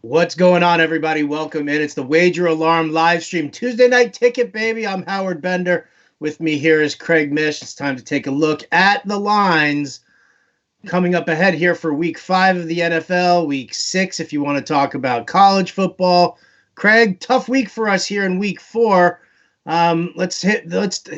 What's going on, everybody? Welcome in. It's the Wager Alarm live stream Tuesday Night Ticket, baby. I'm Howard Bender. With me here is Craig Mish. It's time to take a look at the lines coming up ahead here for Week 5 of the NFL, Week 6 if you want to talk about college football. Craig, tough week for us here in Week 4. Let's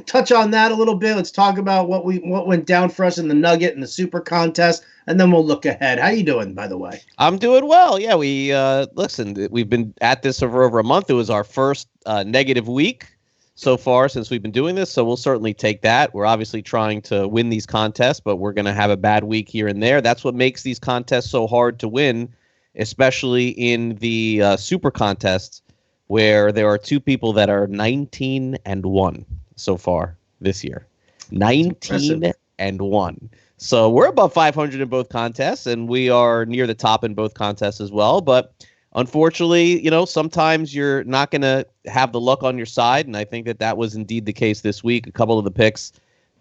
touch on that a little bit. Let's talk about what went down for us in the Nugget and the Super Contest, and then we'll look ahead. How you doing, by the way? I'm doing well. Yeah, we've been at this for over a month. It was our first negative week so far since we've been doing this, so we'll certainly take that. We're obviously trying to win these contests, but we're going to have a bad week here and there. That's what makes these contests so hard to win, especially in the Super Contests, where there are two people that are 19-1 so far this year. 19-1. So we're above 500 in both contests, and we are near the top in both contests as well. But unfortunately, sometimes you're not going to have the luck on your side, and I think that was indeed the case this week. A couple of the picks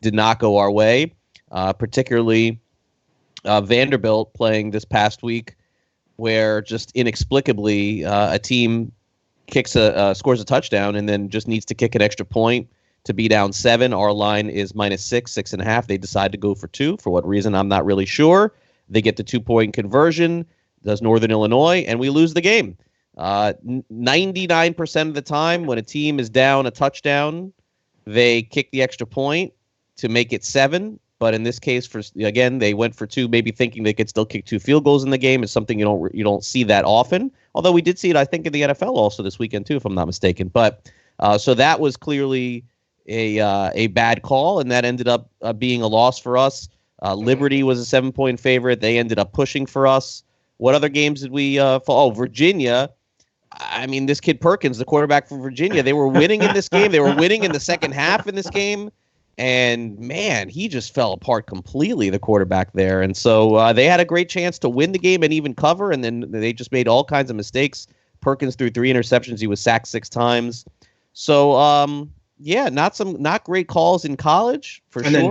did not go our way, particularly Vanderbilt playing this past week, where just inexplicably a team scores a touchdown and then just needs to kick an extra point to be down 7. Our line is -6, 6.5. They decide to go for 2. For what reason, I'm not really sure. They get the 2-point conversion, does Northern Illinois, and we lose the game. 99% of the time when a team is down a touchdown, they kick the extra point to make it 7. But in this case, they went for 2, maybe thinking they could still kick 2 field goals in the game. It's something you don't see that often. Although we did see it, I think, in the NFL also this weekend too, if I'm not mistaken. But so that was clearly a bad call, and that ended up being a loss for us. Liberty was a 7-point favorite. They ended up pushing for us. What other games did we fall? Oh, Virginia. I mean, this kid Perkins, the quarterback for Virginia, they were winning in this game. They were winning in the second half in this game. And, man, he just fell apart completely, the quarterback there. And so they had a great chance to win the game and even cover, and then they just made all kinds of mistakes. Perkins threw 3 interceptions. He was sacked 6 times. So, not great calls in college, for sure. And then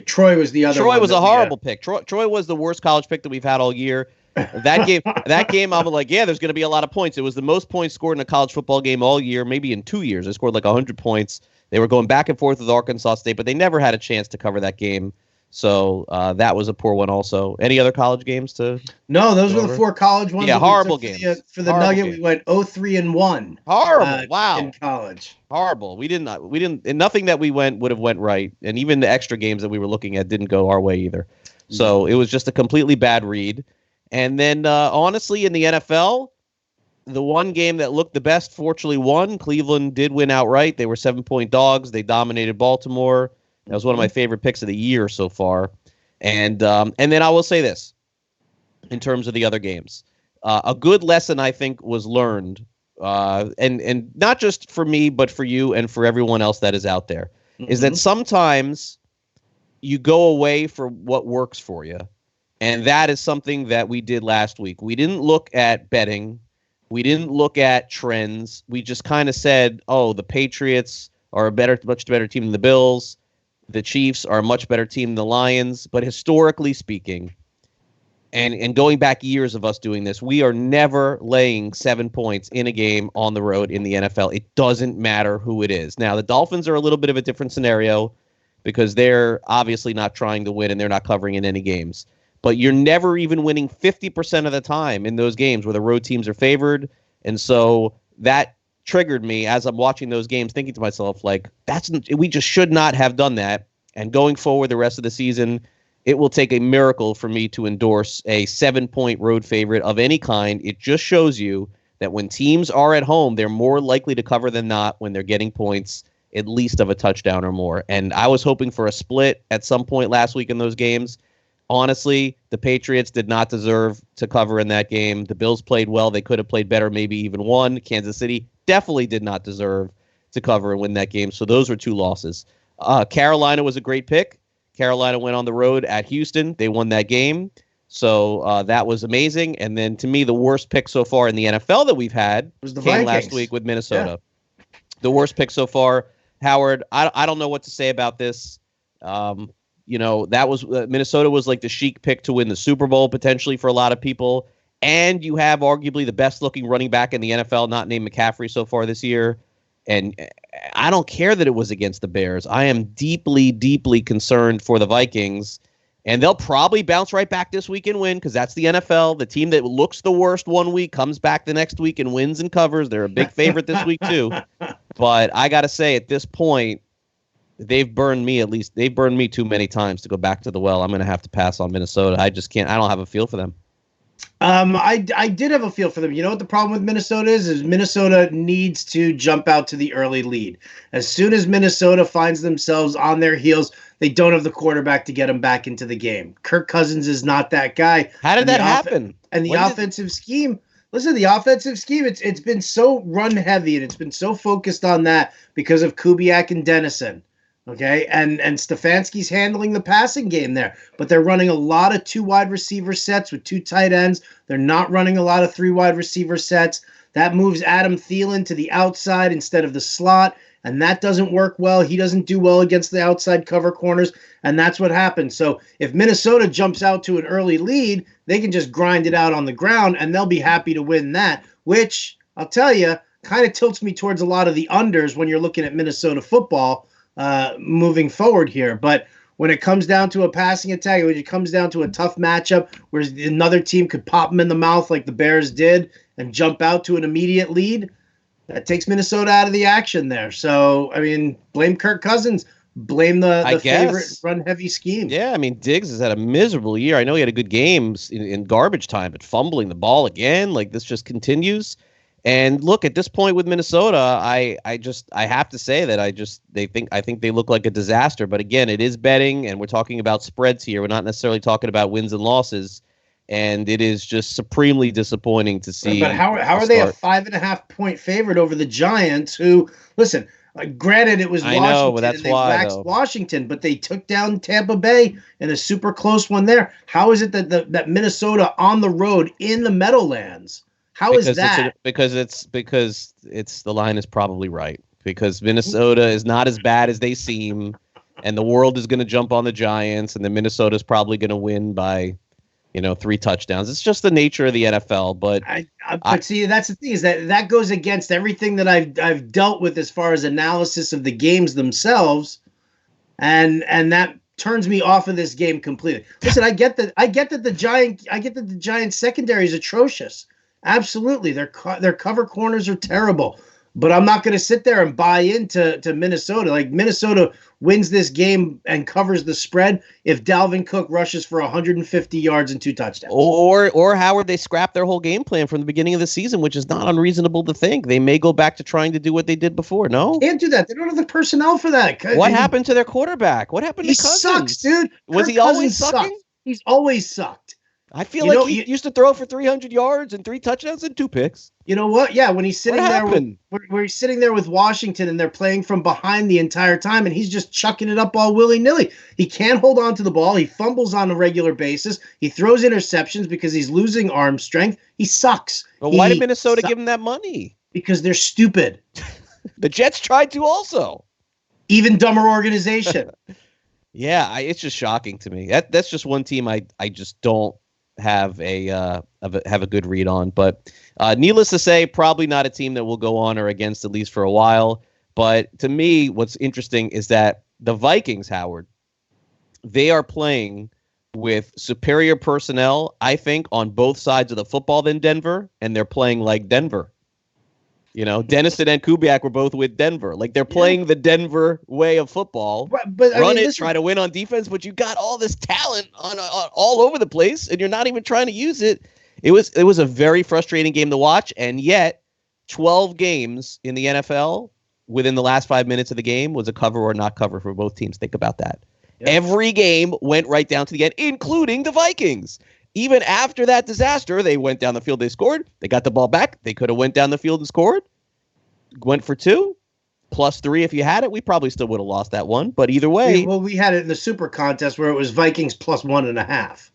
Troy was the other one. Troy was a horrible pick. Troy was the worst college pick that we've had all year. That game, I'm like, there's going to be a lot of points. It was the most points scored in a college football game all year, maybe in 2 years. They scored like 100 points. They were going back and forth with Arkansas State, but they never had a chance to cover that game. So that was a poor one also. Any other college games to? No, those were the 4 college ones. Yeah, horrible games. For the Nugget, we went 0-3-1. Horrible. Wow. In college. Horrible. We didn't, and nothing that we would have went right. And even the extra games that we were looking at didn't go our way either. So it was just a completely bad read. And then honestly, in the NFL, the one game that looked the best fortunately won. Cleveland did win outright. They were 7-point dogs. They dominated Baltimore. That was one of my favorite picks of the year so far. And then I will say this in terms of the other games. A good lesson, I think, was learned, and not just for me, but for you and for everyone else that is out there, is that sometimes you go away for what works for you. And that is something that we did last week. We didn't look at betting. We didn't look at trends. We just kind of said, oh, the Patriots are much better team than the Bills. The Chiefs are a much better team than the Lions. But historically speaking, and going back years of us doing this, we are never laying 7 points in a game on the road in the NFL. It doesn't matter who it is. Now, the Dolphins are a little bit of a different scenario because they're obviously not trying to win and they're not covering in any games. But you're never even winning 50% of the time in those games where the road teams are favored. And so that triggered me as I'm watching those games, thinking to myself, like, we just should not have done that. And going forward the rest of the season, it will take a miracle for me to endorse a 7-point road favorite of any kind. It just shows you that when teams are at home, they're more likely to cover than not when they're getting points, at least of a touchdown or more. And I was hoping for a split at some point last week in those games. Honestly, the Patriots did not deserve to cover in that game. The Bills played well. They could have played better, maybe even won. Kansas City definitely did not deserve to cover and win that game. So those were 2 losses. Carolina was a great pick. Carolina went on the road at Houston. They won that game. So that was amazing. And then to me, the worst pick so far in the NFL that we've had came last week with Minnesota. Yeah. The worst pick so far. Howard, I don't know what to say about this. That was Minnesota was like the chic pick to win the Super Bowl potentially for a lot of people. and you have arguably the best looking running back in the NFL, not named McCaffrey so far this year. And I don't care that it was against the Bears. I am deeply, deeply concerned for the Vikings. And they'll probably bounce right back this week and win because that's the NFL. The team that looks the worst one week comes back the next week and wins and covers. They're a big favorite this week too. But I got to say, at this point, they've burned me too many times to go back to the well. I'm going to have to pass on Minnesota. I just can't. I don't have a feel for them. I did have a feel for them. You know what the problem with Minnesota is Minnesota needs to jump out to the early lead. As soon as Minnesota finds themselves on their heels, they don't have the quarterback to get them back into the game. Kirk Cousins is not that guy. How did that happen? And the offensive scheme, listen, the offensive scheme, it's been so run heavy and it's been so focused on that because of Kubiak and Dennison. Okay, and Stefanski's handling the passing game there, but they're running a lot of 2 wide receiver sets with 2 tight ends. They're not running a lot of 3 wide receiver sets. That moves Adam Thielen to the outside instead of the slot, and that doesn't work well. He doesn't do well against the outside cover corners, and that's what happens. So if Minnesota jumps out to an early lead, they can just grind it out on the ground, and they'll be happy to win that, which I'll tell you kind of tilts me towards a lot of the unders when you're looking at Minnesota football. Moving forward here. But when it comes down to a passing attack, when it comes down to a tough matchup where another team could pop them in the mouth like the Bears did and jump out to an immediate lead, that takes Minnesota out of the action there. So, I mean, blame Kirk Cousins. Blame the favorite run-heavy scheme. Yeah, I mean, Diggs has had a miserable year. I know he had a good game in garbage time, but fumbling the ball again, like this just continues. And look, at this point with Minnesota, I have to say that I think they look like a disaster. But again, it is betting, and we're talking about spreads here. We're not necessarily talking about wins and losses. And it is just supremely disappointing to see. But how are they a 5.5 point favorite over the Giants? Who, listen, granted it was Washington, know, but that's and they why, waxed Washington, but they took down Tampa Bay in a super close one there. How is it that Minnesota on the road in the Meadowlands? How is that? Because the line is probably right. Because Minnesota is not as bad as they seem, and the world is going to jump on the Giants, and then Minnesota is probably going to win by, 3 touchdowns. It's just the nature of the NFL. But see, that's the thing is that goes against everything that I've dealt with as far as analysis of the games themselves, and that turns me off of this game completely. Listen, I get that the Giants secondary is atrocious. Absolutely, their cover corners are terrible, but I'm not going to sit there and buy into Minnesota. Like, Minnesota wins this game and covers the spread if Dalvin Cook rushes for 150 yards and 2 touchdowns. Or Howard, they scrapped their whole game plan from the beginning of the season, which is not unreasonable to think. They may go back to trying to do what they did before. No, can't do that. They don't have the personnel for that. What happened to their quarterback? What happened to Cousins? He sucks, dude. Was he always sucking? He's always sucked. I feel like he used to throw for 300 yards and 3 touchdowns and 2 picks. You know what? Yeah, when he's sitting there where he's sitting there with Washington and they're playing from behind the entire time and he's just chucking it up all willy-nilly. He can't hold on to the ball. He fumbles on a regular basis. He throws interceptions because he's losing arm strength. He sucks. But why did Minnesota give him that money? Because they're stupid. The Jets tried to also. Even dumber organization. Yeah, it's just shocking to me. That's just one team I just don't have a good read on. But needless to say, probably not a team that will go on or against at least for a while. But to me, what's interesting is that the Vikings, Howard, they are playing with superior personnel, I think, on both sides of the football than Denver, and they're playing like Denver. Dennison and Kubiak were both with Denver. Like, they're playing the Denver way of football. But try to win on defense, but you got all this talent on all over the place, and you're not even trying to use it. It was a very frustrating game to watch, and yet 12 games in the NFL within the last 5 minutes of the game was a cover or not cover for both teams. Think about that. Yep. Every game went right down to the end, including the Vikings. Even after that disaster, they went down the field, they scored, they got the ball back, they could have went down the field and scored, went for 2, +3 if you had it. We probably still would have lost that one, but either way. We had it in the Super Contest where it was Vikings +1.5.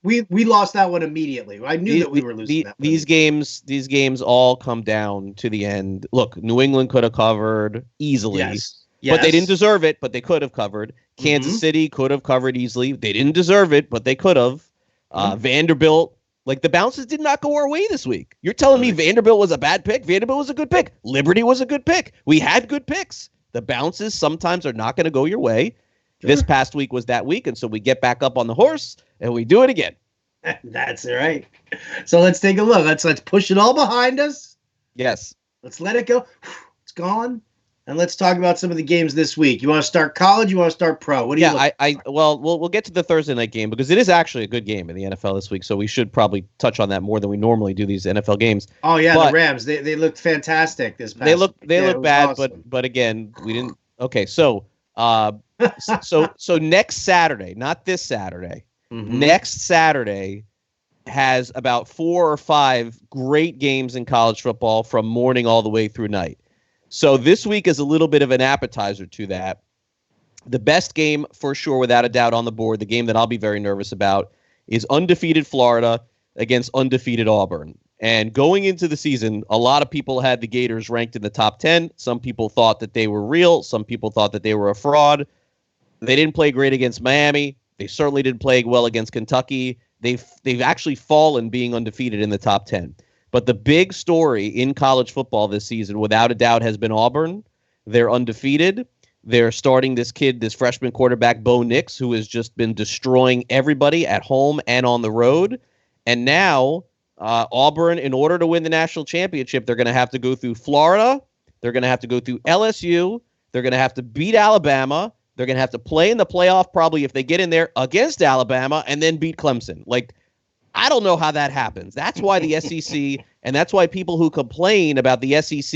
We lost that one immediately. I knew that we were losing that one. These games all come down to the end. Look, New England could have covered easily. Yes. But they didn't deserve it, but they could have covered. Kansas City could have covered easily. They didn't deserve it, but they could have. Vanderbilt. Like, the bounces did not go our way this week. You're telling me Vanderbilt was a bad pick? Vanderbilt was a good pick. Liberty was a good pick. We had good picks. The bounces sometimes are not going to go your way. Sure. This past week was that week, and so we get back up on the horse and we do it again. That's right. So let's take a look. Let's push it all behind us. Yes. Let's let it go. It's gone. And let's talk about some of the games this week. You want to start college? You want to start pro? What do you? We'll get to the Thursday night game because it is actually a good game in the NFL this week. So we should probably touch on that more than we normally do these NFL games. Oh yeah, but the Rams. They looked fantastic this past. They look bad, awesome. but again, we didn't. Okay, so so next Saturday, not this Saturday, next Saturday has about 4 or 5 great games in college football from morning all the way through night. So this week is a little bit of an appetizer to that. The best game, for sure, without a doubt, on the board, the game that I'll be very nervous about, is undefeated Florida against undefeated Auburn. And going into the season, a lot of people had the Gators ranked in the top 10. Some people thought that they were real. Some people thought that they were a fraud. They didn't play great against Miami. They certainly didn't play well against Kentucky. They've actually fallen being undefeated in the top 10. But the big story in college football this season, without a doubt, has been Auburn. They're undefeated. They're starting this freshman quarterback, Bo Nix, who has just been destroying everybody at home and on the road. And now Auburn, in order to win the national championship, they're going to have to go through Florida. They're going to have to go through LSU. They're going to have to beat Alabama. They're going to have to play in the playoff, probably if they get in there, against Alabama, and then beat Clemson. Like, I don't know how that happens. That's why the SEC, and that's why people who complain about the SEC,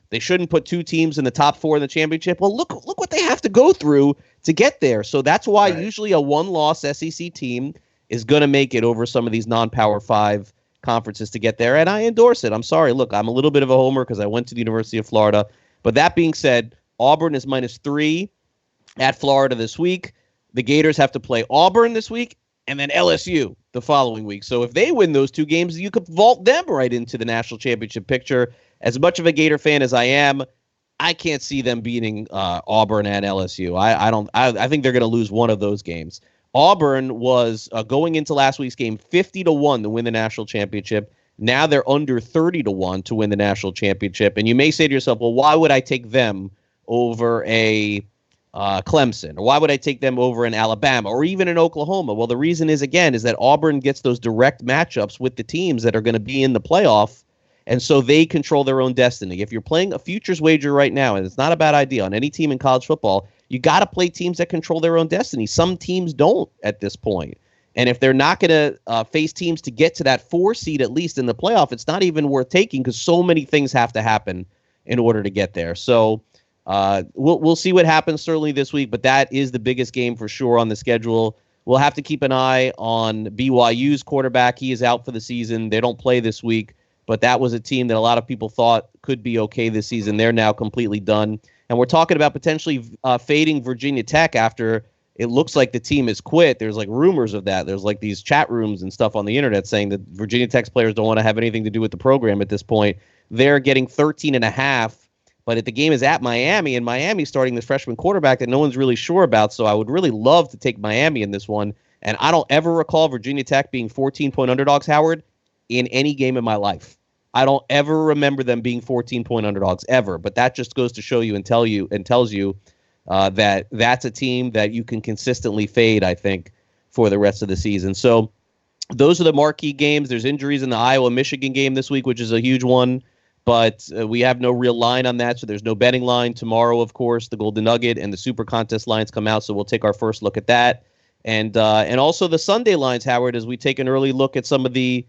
they shouldn't put 2 teams in the top 4 in the championship. Well, look what they have to go through to get there. So that's why usually a 1-loss SEC team is going to make it over some of these non-Power 5 conferences to get there, and I endorse it. I'm sorry. Look, I'm a little bit of a homer because I went to the University of Florida. But that being said, Auburn is -3 at Florida this week. The Gators have to play Auburn this week and then LSU the following week. So if they win those 2 games, you could vault them right into the national championship picture. As much of a Gator fan as I am, I can't see them beating Auburn and LSU. I think they're going to lose one of those games. Auburn was going into last week's game 50-1 to win the national championship. Now they're under 30-1 to win the national championship. And you may say to yourself, well, why would I take them over a Clemson, or why would I take them over in Alabama or even in Oklahoma? Well, the reason is that Auburn gets those direct matchups with the teams that are going to be in the playoff, and so they control their own destiny. If you're playing a futures wager right now, and it's not a bad idea on any team in college football, you got to play teams that control their own destiny. Some teams don't at this point. And if they're not going to face teams to get to that 4 seed, at least in the playoff, it's not even worth taking because so many things have to happen in order to get there. So we'll see what happens certainly this week, but that is the biggest game for sure on the schedule. We'll have to keep an eye on BYU's quarterback. He is out for the season. They don't play this week, but that was a team that a lot of people thought could be okay this season. They're now completely done. And we're talking about potentially fading Virginia Tech after it looks like the team has quit. There's like rumors of that. There's like these chat rooms and stuff on the internet saying that Virginia Tech's players don't want to have anything to do with the program at this point. They're getting 13.5. But the game is at Miami, and Miami's starting this freshman quarterback that no one's really sure about. So I would really love to take Miami in this one. And I don't ever recall Virginia Tech being 14-point underdogs, Howard, in any game in my life. I don't ever remember them being 14-point underdogs ever. But that just goes to show you and tells you that that's a team that you can consistently fade, I think, for the rest of the season. So those are the marquee games. There's injuries in the Iowa-Michigan game this week, which is a huge one. But we have no real line on that, so there's no betting line. Tomorrow, of course, the Golden Nugget and the Super Contest lines come out, so we'll take our first look at that. And also the Sunday lines, Howard, as we take an early look at some of the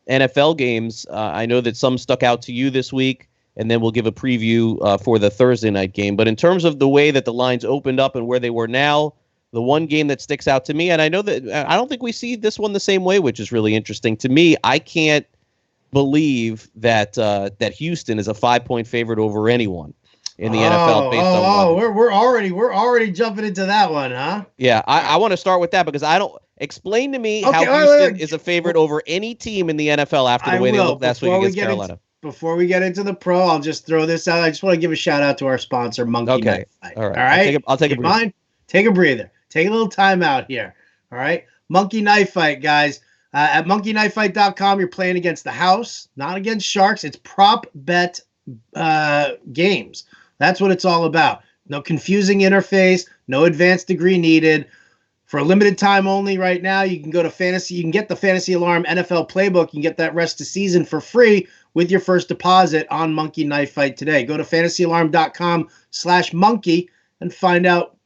NFL games. I know that some stuck out to you this week, and then we'll give a preview for the Thursday night game. But in terms of the way that the lines opened up and where they were now, the one game that sticks out to me, and I know that I don't think we see this one the same way, which is really interesting. To me, I can't believe that Houston is a 5-point favorite over anyone in the NFL based on we're already jumping into that one, huh? Yeah, I want to start with that because I don't explain to me how Houston is a favorite over any team in the NFL after the way they looked last week against Carolina. Before we get into the pro, I'll just throw this out. I just want to give a shout out to our sponsor, Monkey Knife Fight. All right. I'll take a breather. Take a breather. Take a little time out here. All right. Monkey Knife Fight, guys. At monkeyknifefight.com, you're playing against the house, not against sharks. It's prop bet games. That's what it's all about. No confusing interface, no advanced degree needed. For a limited time only right now, you can go to Fantasy. You can get the Fantasy Alarm NFL Playbook. You can get that rest of season for free with your first deposit on Monkey Knife Fight today. Go to fantasyalarm.com/monkey and find out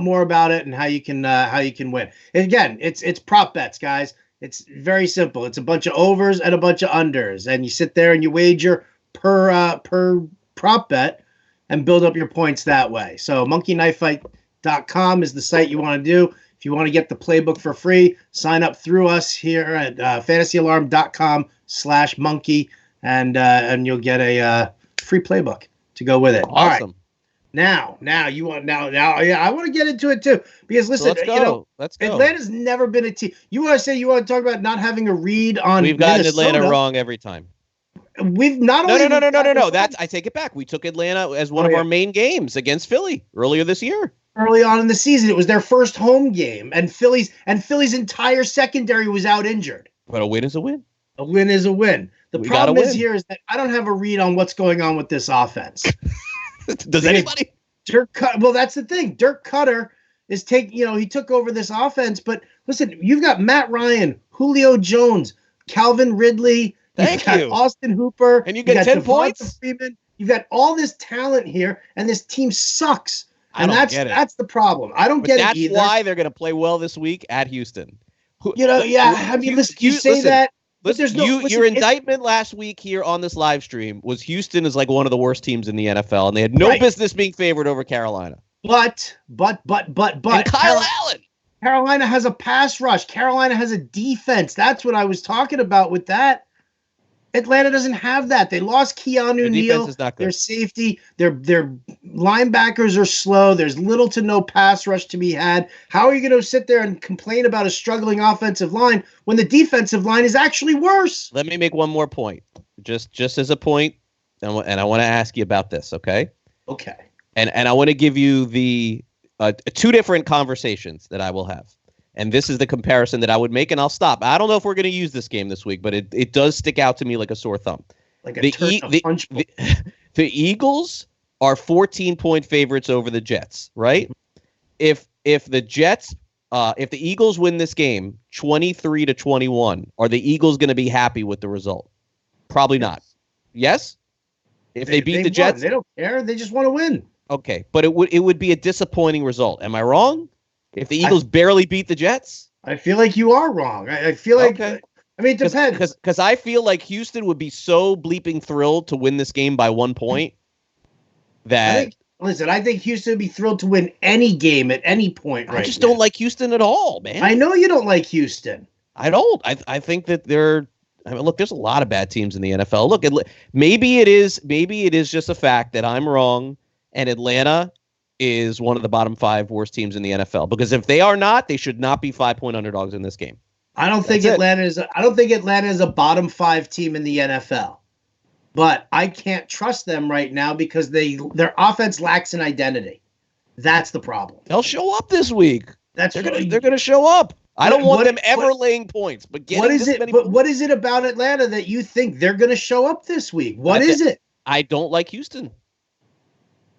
more about it and how you can win. And again, it's prop bets, guys. It's very simple. It's a bunch of overs and a bunch of unders, and you sit there and you wager per prop bet and build up your points that way. So monkeyknifefight.com is the site you want to do. If you want to get the playbook for free, sign up through us here at fantasyalarm.com/monkey, and you'll get a free playbook to go with it. Awesome. All right. Now you want yeah, I want to get into it too, because listen, let's go. Atlanta's never been a team. You want to talk about not having a read on We've gotten Minnesota. Atlanta wrong every time. We've not only No. I take it back. We took Atlanta as one of our main games against Philly earlier this year. Early on in the season, it was their first home game, and Philly's entire secondary was out injured. But a win is a win. A win is a win. The problem is that I don't have a read on what's going on with this offense. Does anybody? Well, that's the thing. Dirk Cutter is he took over this offense, but listen, you've got Matt Ryan, Julio Jones, Calvin Ridley, Thank you, Austin Hooper, and you get 10 Devonta points. Freeman. You've got all this talent here, and this team sucks. And that's the problem. I don't get it either. That's why they're going to play well this week at Houston. I mean, listen, you say that. Listen, your indictment last week here on this live stream was Houston is like one of the worst teams in the NFL, and they had no business being favored over Carolina. But and Kyle Allen. Carolina has a pass rush. Carolina has a defense. That's what I was talking about with that. Atlanta doesn't have that. They lost Keanu Neal. Their safety, their linebackers are slow. There's little to no pass rush to be had. How are you going to sit there and complain about a struggling offensive line when the defensive line is actually worse? Let me make one more point, just as a point, and I want to ask you about this, okay? Okay. And I want to give you the two different conversations that I will have. And this is the comparison that I would make, and I'll stop. I don't know if we're going to use this game this week, but it does stick out to me like a sore thumb. Like the Eagles are 14-point favorites over the Jets, right? If the Eagles win this game 23-21, are the Eagles going to be happy with the result? Probably not. Yes? If they beat the Jets, they don't care. They just want to win. Okay, but it would be a disappointing result. Am I wrong? If the Eagles barely beat the Jets? I feel like you are wrong. I feel like, I mean, it depends. Because I feel like Houston would be so bleeping thrilled to win this game by 1 point that... I think Houston would be thrilled to win any game at any point I just don't like Houston at all, man. I know you don't like Houston. I don't. I think that look, there's a lot of bad teams in the NFL. Look, maybe it is just a fact that I'm wrong and Atlanta is one of the bottom 5 worst teams in the NFL, because if they are not, they should not be 5-point underdogs in this game. I don't think Atlanta is a bottom 5 team in the NFL, but I can't trust them right now because their offense lacks an identity. That's the problem. They'll show up this week. They're going to show up. I don't want them ever laying points, but what is it about Atlanta that you think they're going to show up this week? What is it? I don't like Houston.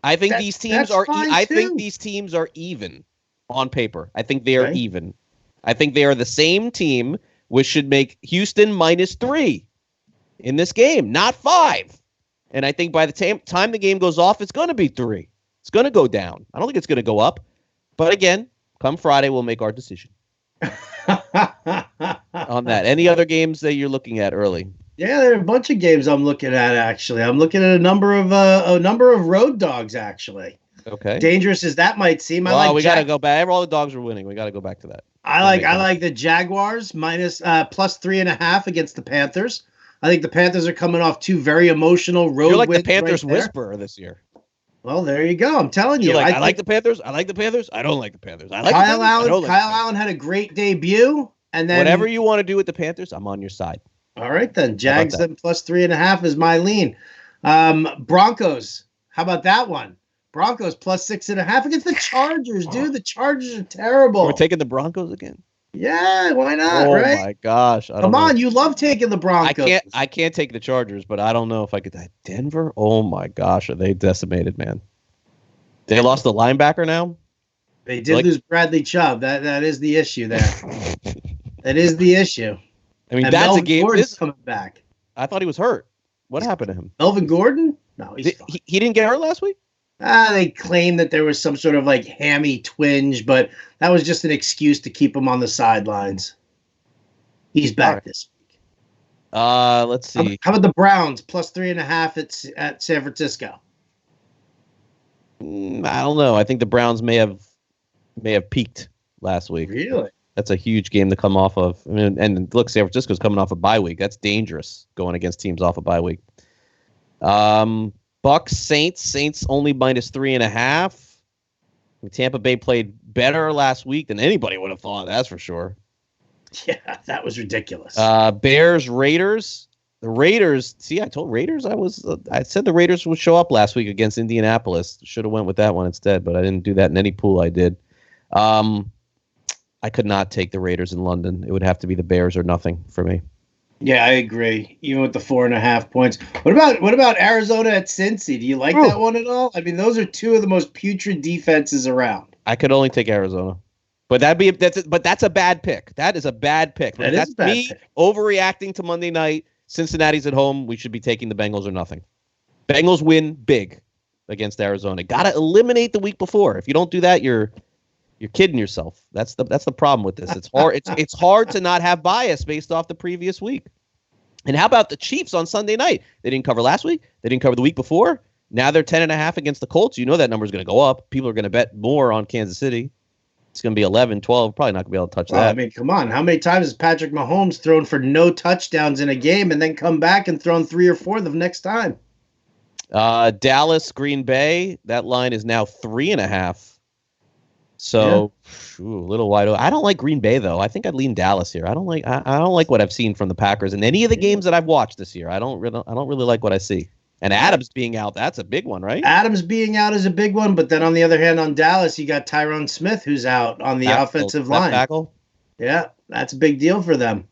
I think these teams are. I think these teams are even on paper. I think they are even. I think they are the same team, which should make Houston -3 in this game, not 5. And I think by the time the game goes off, it's going to be 3. It's going to go down. I don't think it's going to go up. But again, come Friday, we'll make our decision on that. Any other games that you're looking at early? Yeah, there are a bunch of games I'm looking at, actually. I'm looking at a number of road dogs, actually. Okay. Dangerous as that might seem. We got to go back. All the dogs were winning. We got to go back to that. I like the Jaguars plus 3.5 against the Panthers. I think the Panthers are coming off 2 very emotional road wins. You're like the Panthers whisperer this year. Well, there you go. I'm telling you. I like the Panthers. I like the Panthers. I don't like the Panthers. I like Kyle Allen. Kyle Allen had a great debut. And then whatever you want to do with the Panthers, I'm on your side. All right, then. Jags then plus 3.5 is my lean. Broncos. How about that one? Broncos plus 6.5 against the Chargers, dude. The Chargers are terrible. We're taking the Broncos again. Yeah, why not? Oh right? my gosh! I don't Come know. on, you love taking the Broncos. I can't take the Chargers, but I don't know if I could. Denver. Oh my gosh, are they decimated, man? They lost the linebacker now. They did lose Bradley Chubb. That is the issue there. That is the issue. I mean, and that's Melvin a game. Gordon's coming back. I thought he was hurt. What happened to him? Melvin Gordon? No, he's fine. He didn't get hurt last week? They claimed that there was some sort of like hammy twinge, but that was just an excuse to keep him on the sidelines. He's back this week. Let's see. How about the Browns plus 3.5 at San Francisco? I don't know. I think the Browns may have peaked last week. Really? That's a huge game to come off of. I mean, and look, San Francisco's coming off a bye week. That's dangerous going against teams off a bye week. Bucks Saints only minus 3.5. Tampa Bay played better last week than anybody would have thought. That's for sure. Yeah, that was ridiculous. Bears Raiders. The Raiders. See, I told Raiders I said the Raiders would show up last week against Indianapolis. Should have went with that one instead, but I didn't do that in any pool I did. I could not take the Raiders in London. It would have to be the Bears or nothing for me. Yeah, I agree. Even with the 4.5 points. What about Arizona at Cincy? Do you like that one at all? I mean, those are two of the most putrid defenses around. I could only take Arizona, but that's a bad pick. That is a bad pick. That's me overreacting to Monday night. Cincinnati's at home. We should be taking the Bengals or nothing. Bengals win big against Arizona. Got to eliminate the week before. If you don't do that, you're kidding yourself. That's the problem with this. It's hard. It's hard to not have bias based off the previous week. And how about the Chiefs on Sunday night? They didn't cover last week. They didn't cover the week before. Now they're 10.5 against the Colts. You know that number is going to go up. People are going to bet more on Kansas City. It's going to be 11, 12. Probably not going to be able to touch that. I mean, come on. How many times has Patrick Mahomes thrown for no touchdowns in a game and then come back and thrown 3 or 4 the next time? Dallas, Green Bay. That line is now 3.5. So, a little wide open. I don't like Green Bay though. I think I'd lean Dallas here. I don't like what I've seen from the Packers in any of the games that I've watched this year. I don't really like what I see. And Adams being out, that's a big one, right? Adams being out is a big one, but then on the other hand, on Dallas, you got Tyron Smith who's out on the offensive line. Tackle. Yeah, that's a big deal for them.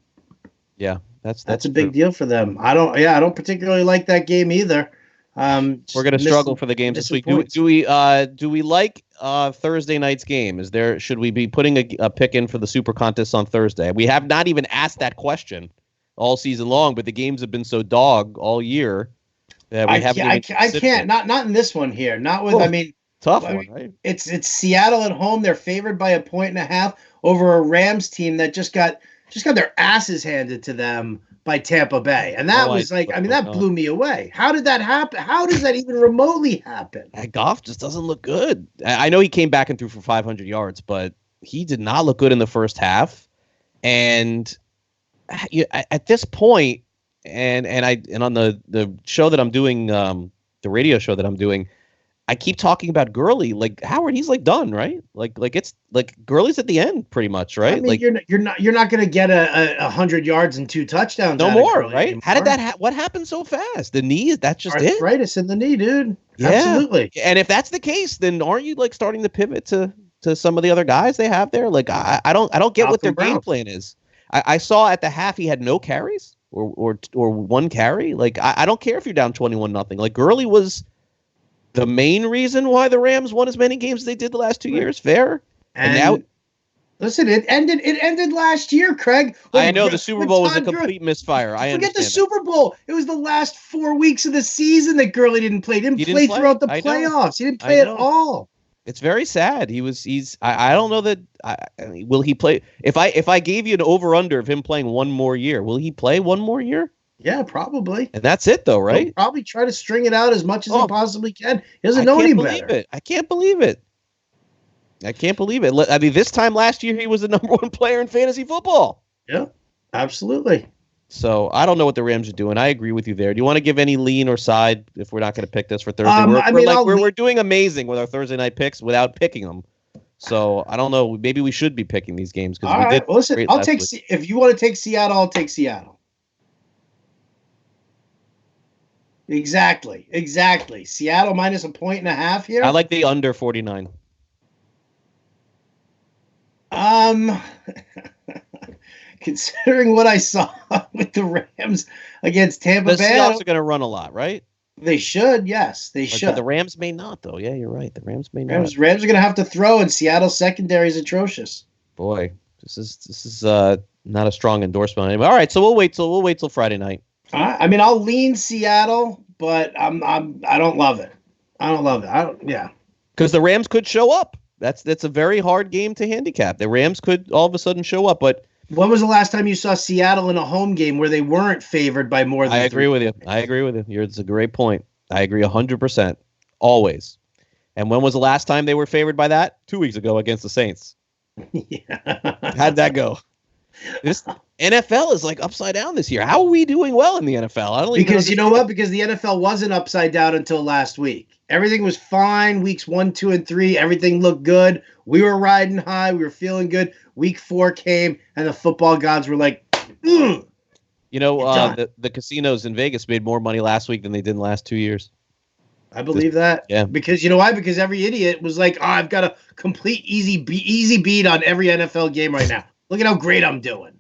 Yeah, that's a big deal for them. I don't particularly like that game either. We're going to struggle for the games this week. Do we like Thursday night's game? Should we be putting a pick in for the Super Contest on Thursday? We have not even asked that question all season long, but the games have been so dog all year that we haven't. I can't. Not in this one here. Not with. I mean, tough one, right? It's Seattle at home. They're favored by 1.5 over a Rams team that just got their asses handed to them by Tampa Bay. And that that blew me away. How did that happen? How does that even remotely happen? Goff just doesn't look good. I know he came back and threw for 500 yards, but he did not look good in the first half. And at this point, and on the show that I'm doing, the radio show that I'm doing, I keep talking about Gurley. Like Howard, he's like done, right? Like it's like Gurley's at the end, pretty much, right? I mean, like you're not going to get 100 yards and 2 touchdowns. No more, right? Anymore. How did that? What happened so fast? The knee? That's just arthritis in the knee, dude. Yeah. Absolutely. And if that's the case, then aren't you like starting to pivot to some of the other guys they have there? Like I don't get what their game plan is. I saw at the half he had no carries or 1 carry. Like I don't care if you're down 21-0. Like Gurley was the main reason why the Rams won as many games as they did the last 2 years. Fair. And now, listen, it ended last year, Craig. I know the Super Bowl was a complete misfire. Forget the Super Bowl. It was the last 4 weeks of the season that Gurley didn't play. He didn't play throughout the playoffs. He didn't play at all. It's very sad. I don't know that. Will he play? If I gave you an over under of him playing 1 more year, will he play 1 more year? Yeah, probably. And that's it, though, right? He'll probably try to string it out as much as he possibly can. He doesn't know any better. I can't believe it. I mean, this time last year, he was the number 1 player in fantasy football. Yeah, absolutely. So I don't know what the Rams are doing. I agree with you there. Do you want to give any lean or side if we're not going to pick this for Thursday? We're doing amazing with our Thursday night picks without picking them. So I don't know. Maybe we should be picking these games because we did. Well, listen, I'll take. If you want to take Seattle, I'll take Seattle. Exactly. Seattle minus 1.5 here. I like the under 49. Considering what I saw with the Rams against Tampa The Bay, Seahawks are going to run a lot, right? they should. Yes, they should. But the Rams may not, though. Yeah, you're right. The Rams may not. Rams are going to have to throw, and Seattle's secondary is atrocious. Boy, this is not a strong endorsement. Anymore. All right, so we'll wait till Friday night. I mean, I'll lean Seattle, but I don't love it. Yeah. Because the Rams could show up. That's a very hard game to handicap. The Rams could all of a sudden show up, but when was the last time you saw Seattle in a home game where they weren't favored by more than I agree with you. It's a great point. I agree 100%. Always. And when was the last time they were favored by that? 2 weeks ago against the Saints. Yeah. How'd that go? This NFL is like upside down this year. How are we doing well in the NFL? I don't because you know what? Because the NFL wasn't upside down until last week. Everything was fine. Weeks 1, 2, and 3, everything looked good. We were riding high. We were feeling good. Week 4 came, and the football gods were like, ugh. You know, the casinos in Vegas made more money last week than they did in the last 2 years. I believe that. Yeah. Because you know why? Because every idiot was like, oh, I've got a complete easy beat on every NFL game right now. Look at how great I'm doing.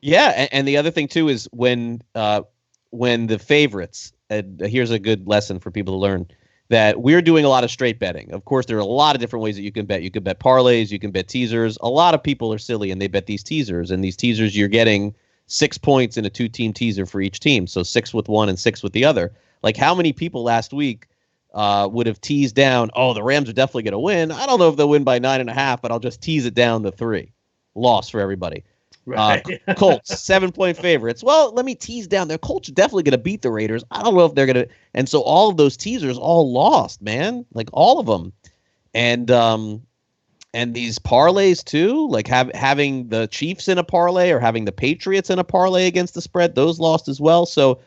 Yeah, and the other thing, too, is when the favorites, here's a good lesson for people to learn, that we're doing a lot of straight betting. Of course, there are a lot of different ways that you can bet. You can bet parlays, you can bet teasers. A lot of people are silly, and they bet these teasers. And these teasers, you're getting 6 points in a 2-team teaser for each team. So 6 with one and 6 with the other. Like, how many people last week would have teased down, oh, the Rams are definitely going to win. I don't know if they'll win by 9.5, but I'll just tease it down to 3. Loss for everybody. Right. Colts, 7-point favorites. Well, let me tease down. The Colts are definitely going to beat the Raiders. I don't know if they're going to. And so all of those teasers all lost, man. Like all of them. And these parlays too, like having the Chiefs in a parlay or having the Patriots in a parlay against the spread, those lost as well. So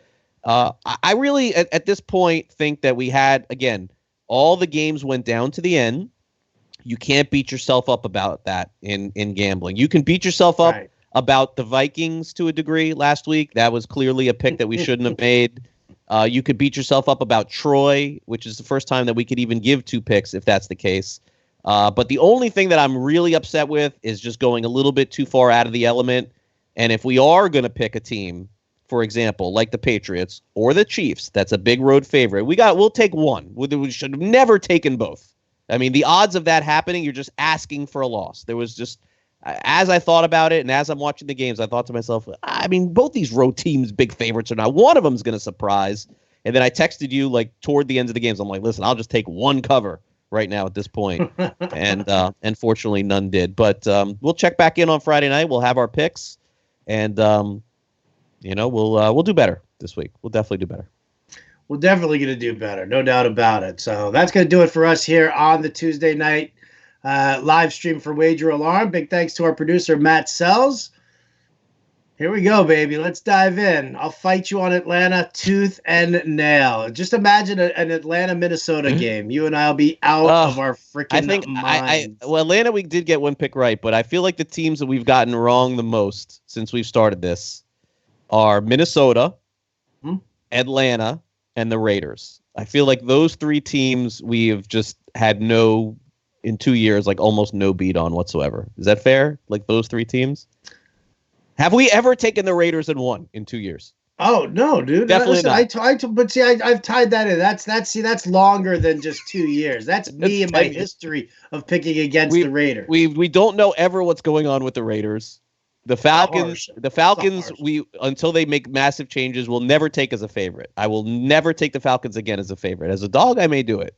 I really, at this point, think that we had, again, all the games went down to the end. You can't beat yourself up about that in gambling. You can beat yourself up about the Vikings to a degree last week. That was clearly a pick that we shouldn't have made. You could beat yourself up about Troy, which is the first time that we could even give 2 picks if that's the case. But the only thing that I'm really upset with is just going a little bit too far out of the element. And if we are going to pick a team, for example, like the Patriots or the Chiefs, that's a big road favorite. We'll take one. We should have never taken both. I mean, the odds of that happening, you're just asking for a loss. There was just, as I thought about it and as I'm watching the games, I thought to myself, I mean, both these road teams, big favorites or not, one of them is going to surprise. And then I texted you like toward the end of the games. I'm like, listen, I'll just take one cover right now at this point. And fortunately, none did. But we'll check back in on Friday night. We'll have our picks. And, we'll do better this week. We'll definitely do better. We're definitely going to do better. No doubt about it. So that's going to do it for us here on the Tuesday night live stream for Wager Alarm. Big thanks to our producer, Matt Sells. Here we go, baby. Let's dive in. I'll fight you on Atlanta tooth and nail. Just imagine an Atlanta-Minnesota game. You and I will be out of our freaking minds. Well, Atlanta, we did get one pick right, but I feel like the teams that we've gotten wrong the most since we've started this are Minnesota, Atlanta, and the Raiders. I feel like those 3 teams we have just had in 2 years, like almost no beat on whatsoever. Is that fair? Like those 3 teams? Have we ever taken the Raiders and won in 2 years? Oh no, dude! Definitely not. I've tied that in. That's longer than just 2 years. That's me and my history of picking against the Raiders. We don't know ever what's going on with the Raiders. The Falcons, we until they make massive changes, will never take as a favorite. I will never take the Falcons again as a favorite. As a dog, I may do it,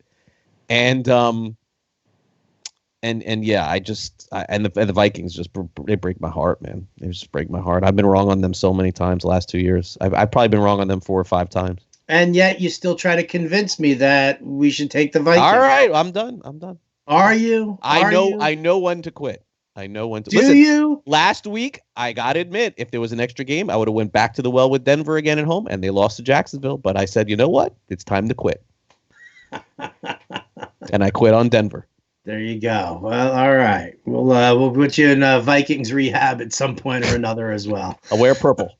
and yeah, the Vikings they break my heart, man. They just break my heart. I've been wrong on them so many times the last 2 years. I've probably been wrong on them 4 or 5 times. And yet you still try to convince me that we should take the Vikings. All right, I'm done. Are you? I know when to quit. I know when to. Do you? Last week, I got to admit, if there was an extra game, I would have went back to the well with Denver again at home, and they lost to Jacksonville. But I said, you know what? It's time to quit. And I quit on Denver. There you go. Well, all right. We'll put you in Vikings rehab at some point or another as well. I'll wear purple.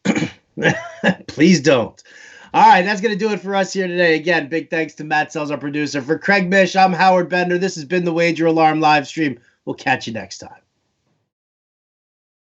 Please don't. All right, that's going to do it for us here today. Again, big thanks to Matt Sells, our producer. For Craig Mish, I'm Howard Bender. This has been the Wager Alarm live stream. We'll catch you next time.